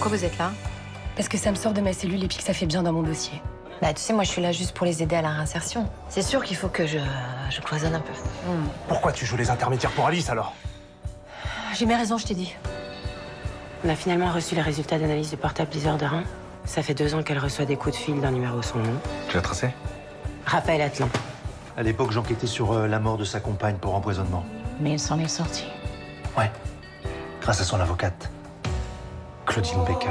Pourquoi vous êtes là? Parce que ça me sort de ma cellule et puis que ça fait bien dans mon dossier. Bah, tu sais, moi, je suis là juste pour les aider à la réinsertion. C'est sûr qu'il faut que je cloisonne un peu. Pourquoi tu joues les intermédiaires pour Alice, alors? J'ai mes raisons, je t'ai dit. On a finalement reçu les résultats d'analyse du portable d'Isorderin. Ça fait 2 ans qu'elle reçoit des coups de fil d'un numéro sans nom. Tu l'as tracé? Raphaël Atlan. À l'époque, j'enquêtais sur la mort de sa compagne pour empoisonnement. Mais il s'en est sorti. Ouais. Grâce à son avocate, Claudine Baker.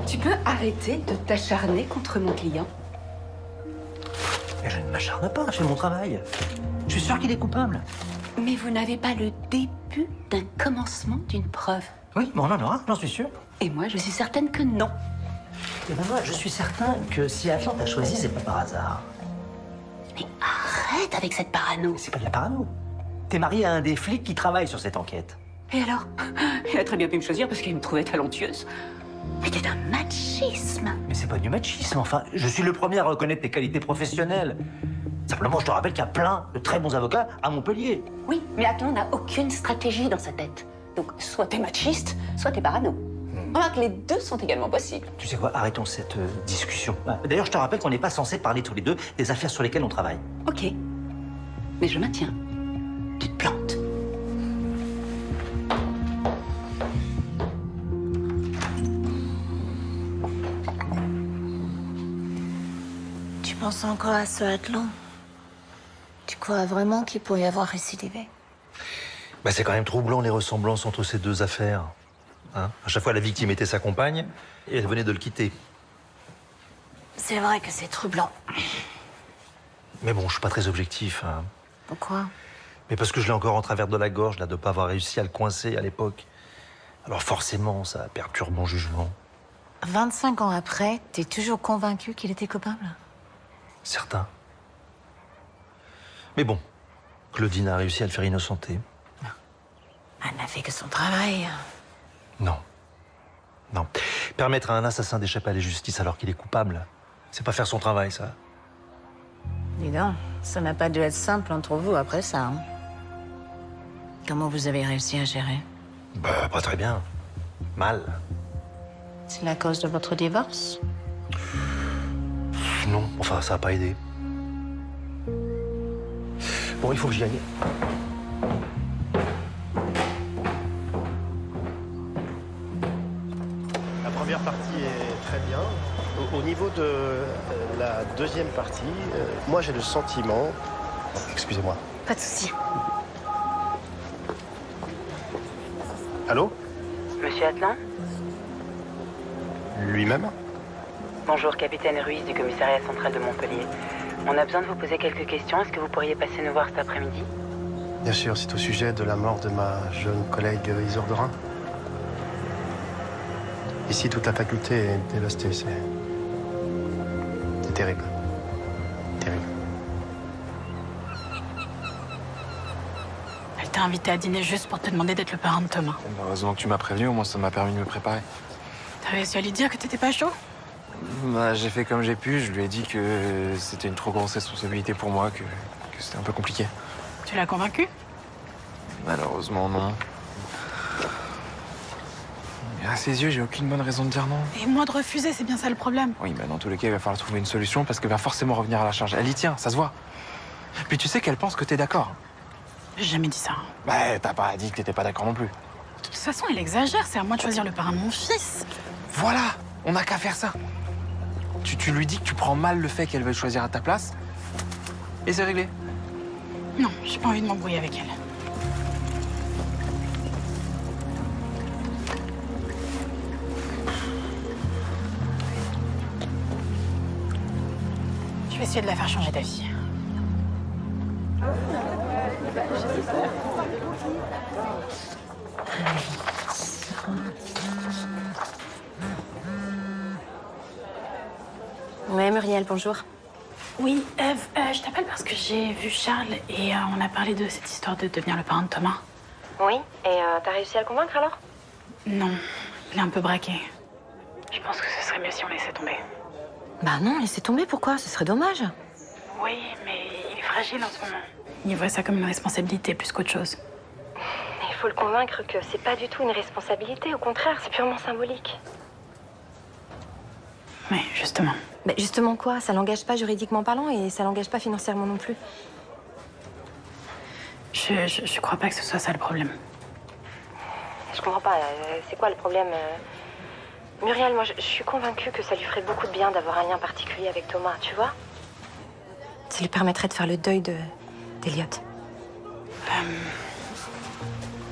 Tu peux arrêter de t'acharner contre mon client? Mais je ne m'acharne pas, je fais mon travail. Je suis sûr qu'il est coupable. Mais vous n'avez pas le début d'un commencement d'une preuve. Oui, mais on en aura, j'en suis sûr. Et moi, je suis certaine que non. Et ben moi, je suis certain que si Atlan t'a choisi, c'est pas par hasard. Mais arrête avec cette parano. C'est pas de la parano. T'es marié à un des flics qui travaille sur cette enquête. Et alors? Il a très bien pu me choisir parce qu'il me trouvait talentueuse. Mais t'es d'un machisme. Mais c'est pas du machisme, enfin. Je suis le premier à reconnaître tes qualités professionnelles. Simplement, je te rappelle qu'il y a plein de très bons avocats à Montpellier. Oui, mais Atlan n'a aucune stratégie dans sa tête. Donc, soit t'es machiste, soit t'es parano. Remarque, les deux sont également possibles. Tu sais quoi, arrêtons cette discussion. D'ailleurs, je te rappelle qu'on n'est pas censé parler tous les deux des affaires sur lesquelles on travaille. Ok. Mais je maintiens. Tu te plantes. Tu penses encore à ce Atlan? Tu crois vraiment qu'il pourrait y avoir récidivé? Bah, c'est quand même troublant les ressemblances entre ces deux affaires. Hein, à chaque fois, la victime était sa compagne et elle venait de le quitter. C'est vrai que c'est troublant. Mais bon, je suis pas très objectif. Hein. Pourquoi? Mais parce que je l'ai encore en travers de la gorge, là, de pas avoir réussi à le coincer à l'époque. Alors forcément, ça perturbe mon jugement. 25 ans après, t'es toujours convaincu qu'il était coupable? Certain. Mais bon, Claudine a réussi à le faire innocenter. Elle n'a fait que son travail. Non. Non. Permettre à un assassin d'échapper à la justice alors qu'il est coupable, c'est pas faire son travail, ça. Dis donc, ça n'a pas dû être simple entre vous après ça. Hein. Comment vous avez réussi à gérer? Bah, pas très bien. Mal. C'est la cause de votre divorce? Non, enfin, ça a pas aidé. Bon, il faut que j'y aille. La première partie est très bien. Au niveau de la deuxième partie, moi j'ai le sentiment... Excusez-moi. Pas de souci. Allô? Monsieur Atlan? Lui-même? Bonjour, capitaine Ruiz du commissariat central de Montpellier. On a besoin de vous poser quelques questions. Est-ce que vous pourriez passer nous voir cet après-midi? Bien sûr, c'est au sujet de la mort de ma jeune collègue Isorderin. Ici, toute la faculté est dévastée. C'est terrible. Terrible. Elle t'a invité à dîner juste pour te demander d'être le parrain de Thomas. Heureusement que tu m'as prévenu, au moins ça m'a permis de me préparer. T'as réussi à lui dire que t'étais pas chaud? Bah, j'ai fait comme j'ai pu, je lui ai dit que c'était une trop grosse responsabilité pour moi, que c'était un peu compliqué. Tu l'as convaincu? Malheureusement, non. Mais à ses yeux, j'ai aucune bonne raison de dire non. Et moi de refuser, c'est bien ça le problème. Oui, mais dans tous les cas, il va falloir trouver une solution parce qu'elle va forcément revenir à la charge. Elle y tient, ça se voit. Puis tu sais qu'elle pense que t'es d'accord. J'ai jamais dit ça. Bah, t'as pas dit que t'étais pas d'accord non plus. De toute façon, elle exagère, c'est à moi de choisir le parrain de mon fils. Voilà, on n'a qu'à faire ça. Tu lui dis que tu prends mal le fait qu'elle veuille choisir à ta place, et c'est réglé. Non, j'ai pas envie de m'embrouiller avec elle. Je vais essayer de la faire changer d'avis. Ouais, Muriel, bonjour. Oui, Eve, je t'appelle parce que j'ai vu Charles et on a parlé de cette histoire de devenir le parrain de Thomas. Oui, et t'as réussi à le convaincre alors? Non, il est un peu braqué. Je pense que ce serait mieux si on laissait tomber. Bah non, laissez tomber, pourquoi? Ce serait dommage. Oui, mais il est fragile en ce moment. Il voit ça comme une responsabilité plus qu'autre chose. Il faut le convaincre que c'est pas du tout une responsabilité, au contraire, c'est purement symbolique. Oui, justement. Mais justement quoi? Ça l'engage pas juridiquement parlant et ça l'engage pas financièrement non plus. Je crois pas que ce soit ça le problème. Je comprends pas, c'est quoi le problème Muriel, moi je suis convaincue que ça lui ferait beaucoup de bien d'avoir un lien particulier avec Thomas, tu vois? Ça lui permettrait de faire le deuil d'Eliot.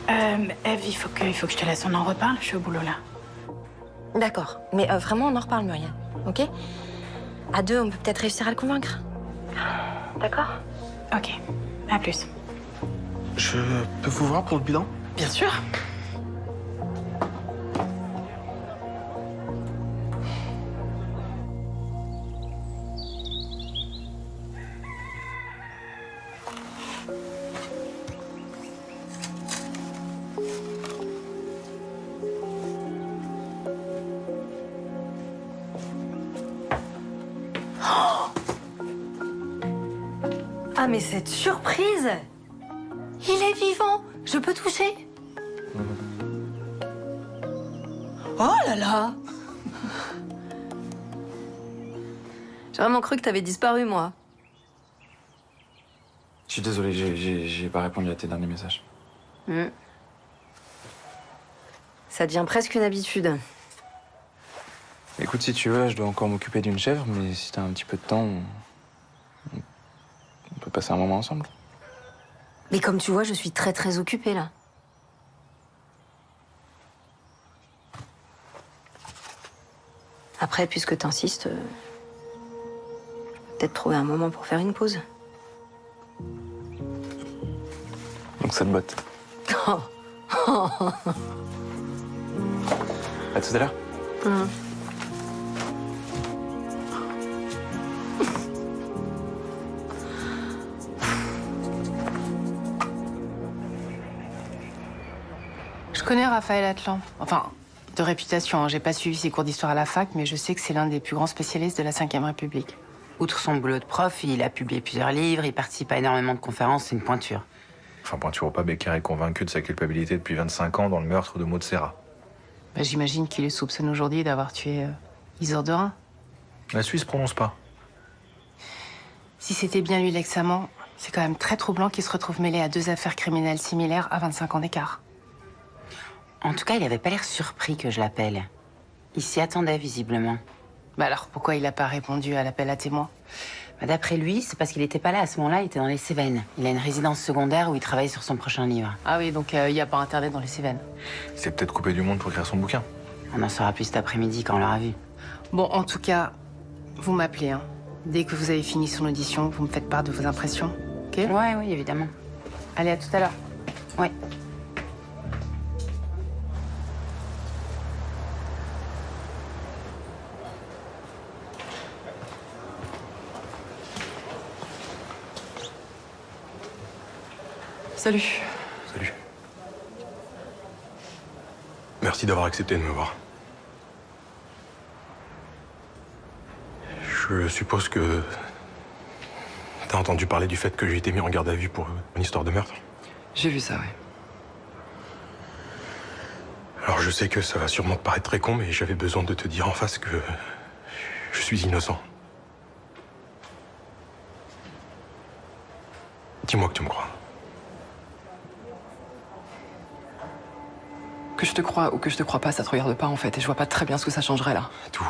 Eve, il faut que je te laisse, on en reparle, je suis au boulot là. D'accord, mais vraiment on en reparle Muriel, ok? À deux, on peut peut-être réussir à le convaincre. D'accord? Ok, à plus. Je peux vous voir pour le bilan? Bien sûr. Ah mais cette surprise! Il est vivant! Je peux toucher? Oh là là! J'ai vraiment cru que t'avais disparu, moi. Je suis désolé, j'ai pas répondu à tes derniers messages. Ça devient presque une habitude. Écoute, si tu veux, je dois encore m'occuper d'une chèvre, mais si t'as un petit peu de temps, on peut passer un moment ensemble. Mais comme tu vois, je suis très très occupée, là. Après, puisque t'insistes, peut-être trouver un moment pour faire une pause. Donc ça te botte. Oh. À tout à l'heure. Je connais Raphaël Atlan. Enfin, de réputation, hein. J'ai pas suivi ses cours d'histoire à la fac, mais je sais que c'est l'un des plus grands spécialistes de la Ve République. Outre son boulot de prof, il a publié plusieurs livres, il participe à énormément de conférences, c'est une pointure. Enfin, pointure ou pas, Becker est convaincu de sa culpabilité depuis 25 ans dans le meurtre de Maud Serra. Bah, j'imagine qu'il les soupçonne aujourd'hui d'avoir tué Isor de Rhin. La Suisse prononce pas. Si c'était bien lui l'ex-amant, c'est quand même très troublant qu'il se retrouve mêlé à deux affaires criminelles similaires à 25 ans d'écart. En tout cas, il avait pas l'air surpris que je l'appelle. Il s'y attendait visiblement. Bah alors, pourquoi il n'a pas répondu à l'appel à témoins? Bah, d'après lui, c'est parce qu'il était pas là à ce moment-là, il était dans les Cévennes. Il a une résidence secondaire où il travaille sur son prochain livre. Ah oui, donc il n'y a pas internet dans les Cévennes. Il s'est peut-être coupé du monde pour écrire son bouquin. On en saura plus cet après-midi quand on l'aura vu. Bon, en tout cas, vous m'appelez, hein. Dès que vous avez fini son audition, vous me faites part de vos impressions, ok? Ouais, oui, évidemment. Allez, à tout à l'heure. Ouais. Salut. Salut. Merci d'avoir accepté de me voir. Je suppose que t'as entendu parler du fait que j'ai été mis en garde à vue pour une histoire de meurtre. J'ai vu ça, ouais. Alors je sais que ça va sûrement te paraître très con, mais j'avais besoin de te dire en face que je suis innocent. Dis-moi que tu me crois. Que je te crois ou que je te crois pas, ça te regarde pas en fait. Et je vois pas très bien ce que ça changerait là. Tout.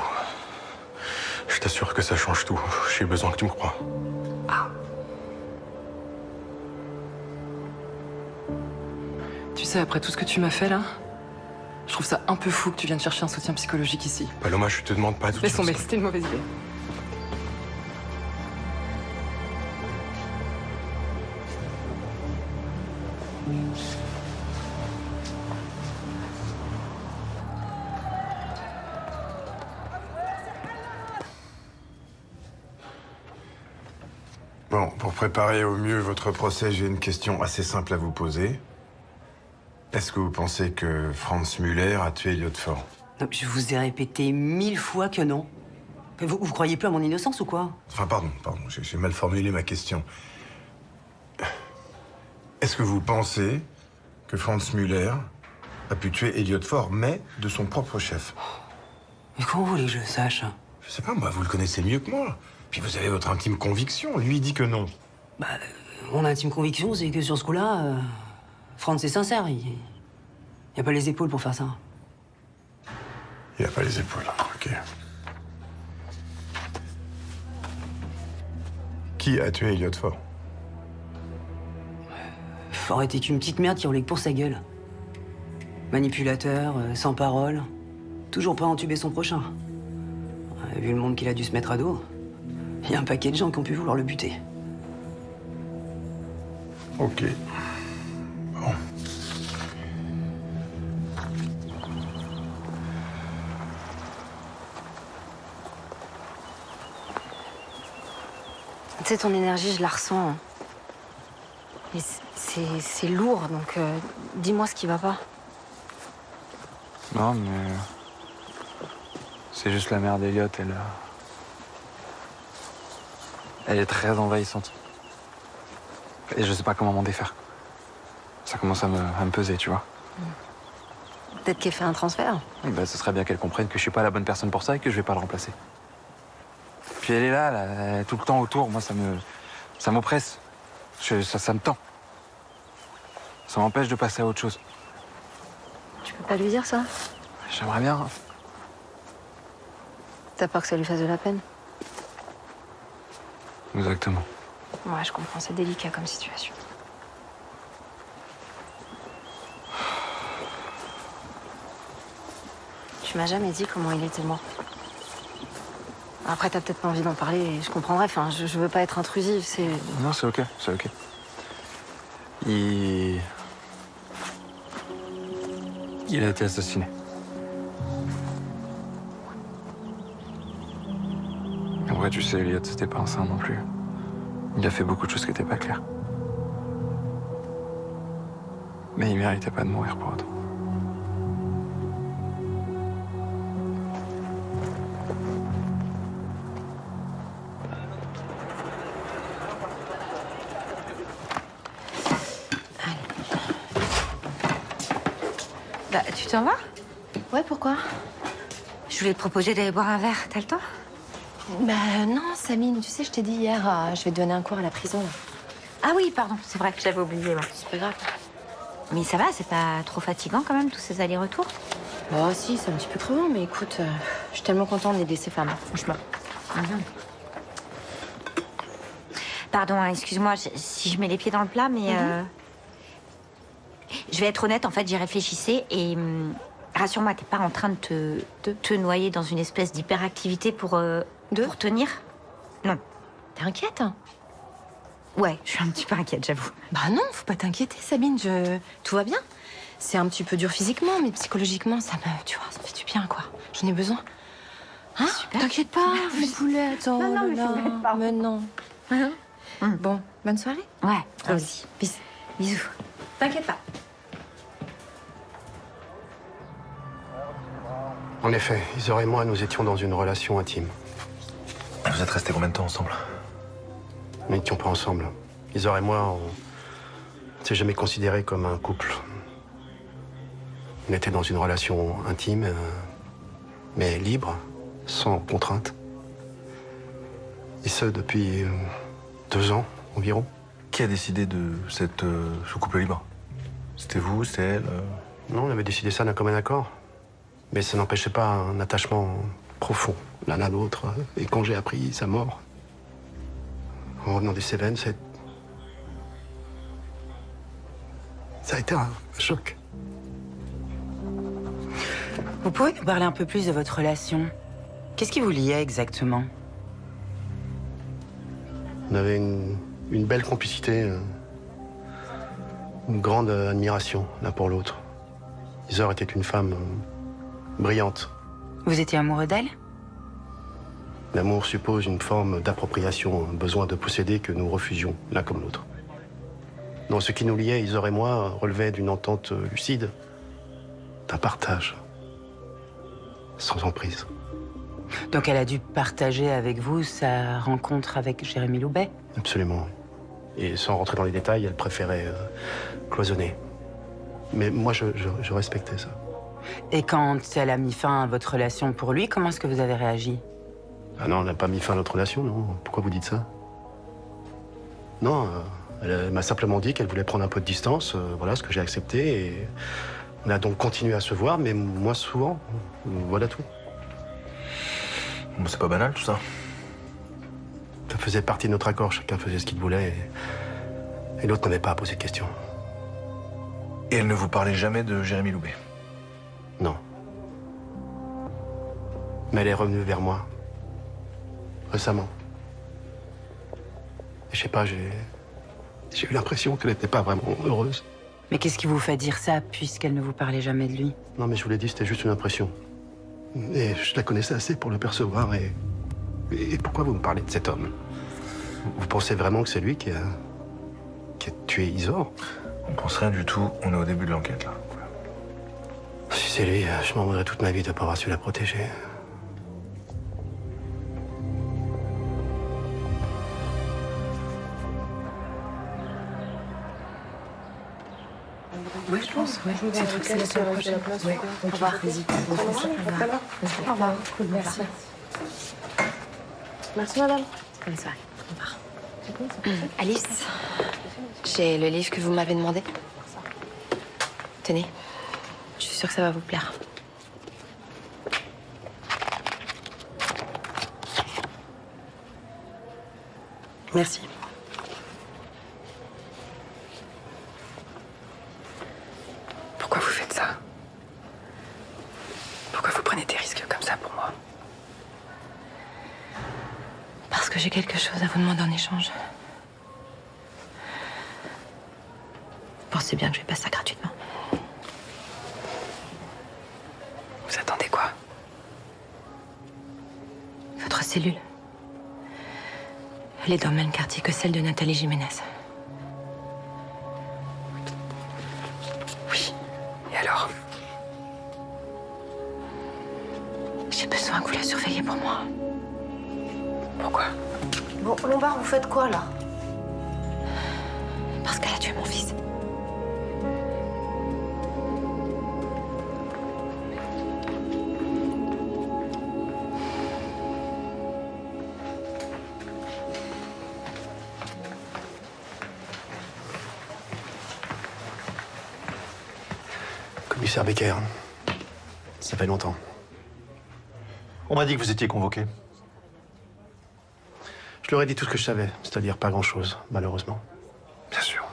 Je t'assure que ça change tout. J'ai besoin que tu me crois. Ah. Tu sais, après tout ce que tu m'as fait là, je trouve ça un peu fou que tu viennes chercher un soutien psychologique ici. Paloma, je te demande pas tout Laisse ça. tomber, c'était une mauvaise idée. Bon, pour préparer au mieux votre procès, j'ai une question assez simple à vous poser. Est-ce que vous pensez que Franz Müller a tué Elliot Ford? Non, je vous ai répété 1000 fois que non. Vous croyez plus à mon innocence ou quoi? Enfin, pardon, j'ai mal formulé ma question. Est-ce que vous pensez que Franz Müller a pu tuer Elliot Ford, mais de son propre chef? Mais comment vous voulez que je le sache? Je sais pas, moi, vous le connaissez mieux que moi. Puis vous avez votre intime conviction. Lui, il dit que non. Bah, mon intime conviction, c'est que sur ce coup-là, Franz est sincère. Il a pas les épaules pour faire ça. Il a pas les épaules, ok. Qui a tué Elliot Ford? Ford était qu'une petite merde qui roulait que pour sa gueule. Manipulateur, sans parole, toujours prêt à entuber son prochain. Vu le monde qu'il a dû se mettre à dos, il y a un paquet de gens qui ont pu vouloir le buter. Ok. Bon. Tu sais, ton énergie, je la ressens. Hein. Et c'est lourd, donc dis-moi ce qui va pas. Non, mais... c'est juste la mère d'Elliot, elle est très envahissante. Et je sais pas comment m'en défaire. Ça commence à me peser, tu vois. Peut-être qu'elle fait un transfert. Et bah, ce serait bien qu'elle comprenne que je suis pas la bonne personne pour ça et que je vais pas le remplacer. Puis elle est là, elle est tout le temps autour. Moi, ça m'oppresse. Ça me tend. Ça m'empêche de passer à autre chose. Tu peux pas lui dire ça? J'aimerais bien. T'as peur que ça lui fasse de la peine? Exactement. Ouais, je comprends, c'est délicat comme situation. Tu m'as jamais dit comment il était mort. Après, t'as peut-être pas envie d'en parler, et je comprendrais. Enfin, je veux pas être intrusive, c'est... Non, c'est ok, c'est ok. Il a été assassiné. Après, tu sais, Elliot, c'était pas un saint non plus. Il a fait beaucoup de choses qui étaient pas claires. Mais il méritait pas de mourir pour autant. Bah, tu t'en vas? Ouais, pourquoi? Je voulais te proposer d'aller boire un verre. T'as le temps? Bah non, Sabine, tu sais, je t'ai dit hier, je vais te donner un cours à la prison. Là. Ah oui, pardon, c'est vrai que je l'avais oublié. Ouais. C'est pas grave. Mais ça va, c'est pas trop fatigant quand même, tous ces allers-retours? Oh si, c'est un petit peu crevant, mais écoute, je suis tellement contente d'aider ces femmes, franchement. Pardon, hein, excuse-moi si je mets les pieds dans le plat, mais je vais être honnête, en fait, j'y réfléchissais et rassure-moi, t'es pas en train de te noyer dans une espèce d'hyperactivité pour tenir? Non. T'es inquiète? Ouais, je suis un petit peu inquiète, j'avoue. Bah non, faut pas t'inquiéter, Sabine, tout va bien. C'est un petit peu dur physiquement, mais psychologiquement, ça me fait du bien, quoi. J'en ai besoin. Hein? T'inquiète pas, les poulettes, oh Non, là mais là. faut pas. Mais non. Bon, bonne soirée. Ouais, toi aussi. Bis. Bisous. T'inquiète pas. En effet, Isor et moi, nous étions dans une relation intime. Vous êtes restés combien de temps ensemble? Nous n'étions pas ensemble. Isor et moi, on ne s'est jamais considérés comme un couple. On était dans une relation intime, mais libre, sans contrainte. Et ce, depuis 2 ans environ. Qui a décidé de ce couple libre? C'était vous, c'était elle Non, on avait décidé ça d'un commun accord. Mais ça n'empêchait pas un attachement profond l'un à l'autre. Et quand j'ai appris sa mort, en revenant des Cévennes, ça a été un choc. Vous pouvez nous parler un peu plus de votre relation? Qu'est-ce qui vous liait exactement? On avait une belle complicité. une grande admiration l'un pour l'autre. Isor était une femme brillante. Vous étiez amoureux d'elle? L'amour suppose une forme d'appropriation, un besoin de posséder que nous refusions l'un comme l'autre. Non, ce qui nous liait, Isor et moi, relevait d'une entente lucide, d'un partage, sans emprise. Donc elle a dû partager avec vous sa rencontre avec Jérémy Loubet? Absolument. Et sans rentrer dans les détails, elle préférait cloisonner. Mais moi, je respectais ça. Et quand elle a mis fin à votre relation pour lui, comment est-ce que vous avez réagi? Ah non, on n'a pas mis fin à notre relation, non. Pourquoi vous dites ça? Non, elle m'a simplement dit qu'elle voulait prendre un peu de distance, voilà ce que j'ai accepté. Et on a donc continué à se voir, mais moins souvent. Voilà tout. Bon, c'est pas banal tout ça. Ça faisait partie de notre accord, chacun faisait ce qu'il voulait. Et l'autre n'avait pas à poser de questions. Et elle ne vous parlait jamais de Jérémy Loubet? Non. Mais elle est revenue vers moi. Récemment. Et je sais pas, j'ai eu l'impression qu'elle n'était pas vraiment heureuse. Mais qu'est-ce qui vous fait dire ça, puisqu'elle ne vous parlait jamais de lui? Non, mais je vous l'ai dit, c'était juste une impression. Et je la connaissais assez pour le percevoir. Et pourquoi vous me parlez de cet homme? Vous pensez vraiment que c'est lui qui a tué Isor? On pense rien du tout, on est au début de l'enquête là. Si c'est lui, je m'en voudrais toute ma vie de ne pas avoir su la protéger. Oui, je pense, oui. C'est tout, c'est la semaine prochaine. Ouais. Au revoir, vas-y. Au revoir. Cool, merci. Merci, madame. Bonne soirée. Au revoir. Alice, j'ai le livre que vous m'avez demandé. Tenez, je suis sûre que ça va vous plaire. Merci. Pourquoi vous faites ça? Pourquoi vous prenez des risques comme ça pour moi? Parce que j'ai quelque chose à vous demander en échange. Vous pensez bien que je vais pas ça gratuitement. Vous attendez quoi? Votre cellule. Elle est dans le même quartier que celle de Nathalie Jiménez. Oui. Et alors? J'ai besoin que vous la surveilliez pour moi. Pourquoi? Bon, Lombard, vous faites quoi, là? Parce qu'elle a tué mon fils. Commissaire Becker, ça fait longtemps. On m'a dit que vous étiez convoqué. Je leur ai dit tout ce que je savais, c'est-à-dire pas grand-chose, malheureusement. Bien sûr.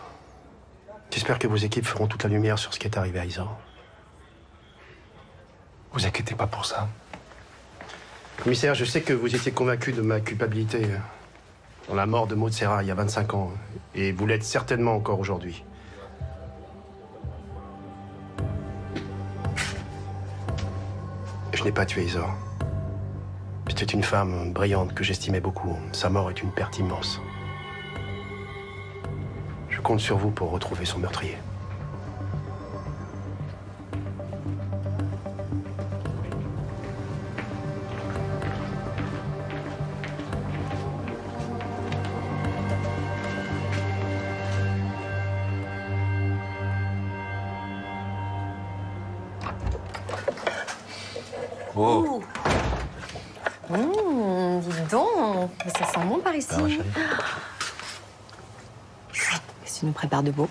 J'espère que vos équipes feront toute la lumière sur ce qui est arrivé à Isor. Vous inquiétez pas pour ça. Commissaire, je sais que vous étiez convaincu de ma culpabilité dans la mort de Maud Serra il y a 25 ans. Et vous l'êtes certainement encore aujourd'hui. Je n'ai pas tué Isor. C'était une femme brillante que j'estimais beaucoup. Sa mort est une perte immense. Je compte sur vous pour retrouver son meurtrier. Oh. Dis donc, ça sent bon par ici. Ah, ma chérie. Qu'est-ce que tu nous prépares de beau?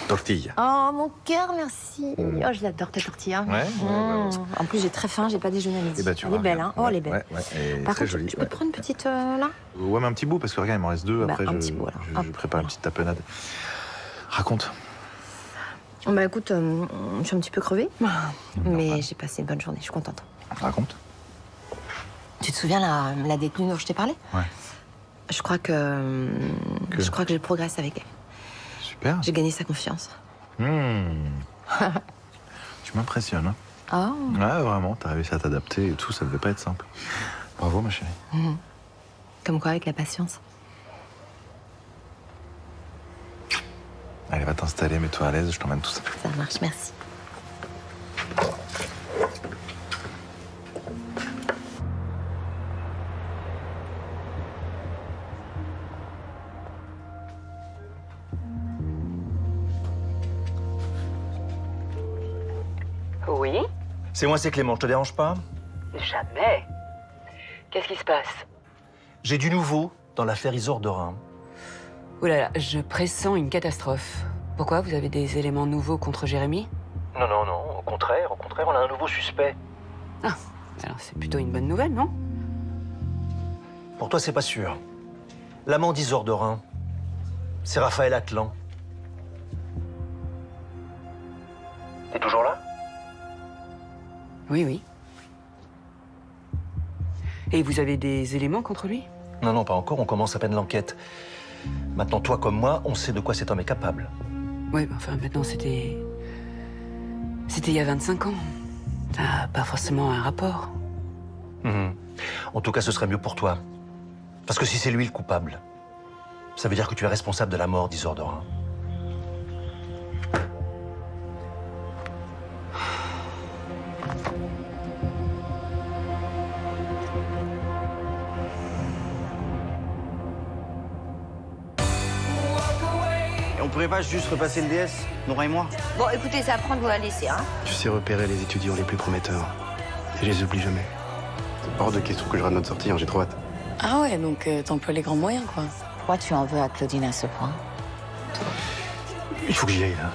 Tortilla. Oh, mon cœur, merci. Oh, je l'adore, ta tortilla. Ouais, En plus, j'ai très faim, j'ai pas déjeuné à midi. Eh ben, tu Elle est vois, belle, regarde. hein? Oh, elle est belle. Ouais, et Par très contre, jolie. je peux te prendre une petite là? Ouais, mais un petit bout, parce que regarde, il m'en reste deux. Bah, Après, un je, petit bout, alors. je Hop, prépare une petite tapenade. Raconte. Bah écoute, je suis un petit peu crevée, mais j'ai passé une bonne journée, je suis contente. Raconte. Tu te souviens la détenue dont je t'ai parlé? Ouais. Je crois que je progresse avec elle. super. J'ai gagné sa confiance. Tu m'impressionnes. Hein. Oh. Ouais, vraiment, t'as réussi à t'adapter et tout, ça devait pas être simple. Bravo, ma chérie. Comme quoi, avec la patience. Allez, va t'installer, mets-toi à l'aise, je t'emmène tout ça. Ça marche, merci. Oui? C'est moi, c'est Clément, je te dérange pas? Jamais. Qu'est-ce qui se passe? J'ai du nouveau dans l'affaire Isor de Rhin. Oh là là, je pressens une catastrophe. Pourquoi? Vous avez des éléments nouveaux contre Jérémy? Non, non, non, au contraire, on a un nouveau suspect. Ah, alors c'est plutôt une bonne nouvelle, non? Pour toi, c'est pas sûr. L'amant d'Isor de Rhin, c'est Raphaël Atlan. T'es toujours là? Oui, oui. Et vous avez des éléments contre lui? Non, non, pas encore, on commence à peine l'enquête. Maintenant, toi comme moi, on sait de quoi cet homme est capable. Oui, enfin, maintenant, c'était il y a 25 ans. Ça n'a pas forcément un rapport. En tout cas, ce serait mieux pour toi. Parce que si c'est lui le coupable, ça veut dire que tu es responsable de la mort d'Isor de Rhin. On pourrait pas juste repasser le DS, Nora et moi? Bon, écoutez, ça apprend de vous la laisser, hein. Tu sais repérer les étudiants les plus prometteurs. Et je les oublie jamais. C'est hors de question que je rate notre sortie, hein, j'ai trop hâte. Ah ouais, donc t'emploies les grands moyens, quoi. Pourquoi tu en veux à Claudine à ce point? Il faut que j'y aille, là.